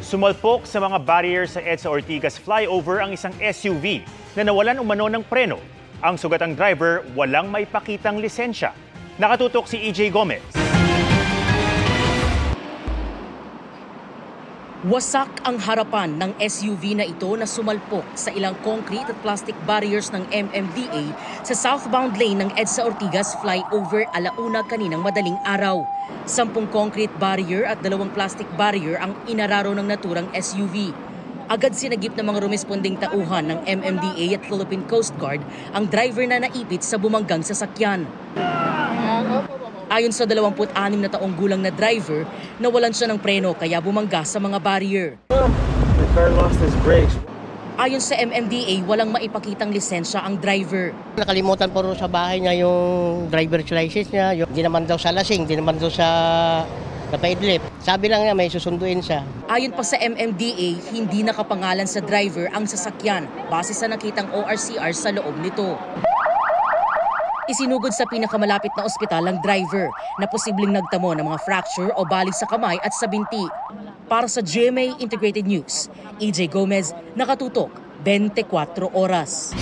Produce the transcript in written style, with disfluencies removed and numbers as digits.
Sumalpok sa mga barrier sa EDSA Ortigas flyover ang isang SUV na nawalan umano ng preno. Ang sugatang driver walang maipakitang lisensya. Nakatutok si EJ Gomez. Wasak ang harapan ng SUV na ito na sumalpok sa ilang concrete at plastic barriers ng MMDA sa southbound lane ng EDSA Ortigas flyover alauna kaninang madaling araw. 10 concrete barrier at 2 plastic barrier ang inararo ng naturang SUV. Agad sinagip ng mga rumesponding tauhan ng MMDA at Philippine Coast Guard ang driver na naipit sa bumanggang sasakyan. Ayon sa 26 na taong gulang na driver, nawalan siya ng preno kaya bumangga sa mga barrier. The car lost its brakes. Ayon sa MMDA, walang maipakitang lisensya ang driver. Nakalimutan po sa bahay niya yung driver's license niya. Hindi naman daw sa lasing, hindi naman daw sa napaidlip. Sabi lang niya may susunduin siya. Ayon pa sa MMDA, hindi nakapangalan sa driver ang sasakyan base sa nakitang ORCR sa loob nito. Isinugod sa pinakamalapit na ospital ang driver na posibleng nagtamo ng mga fracture o bali sa kamay at sa binti. Para sa GMA Integrated News, EJ Gomez, nakatutok 24 oras.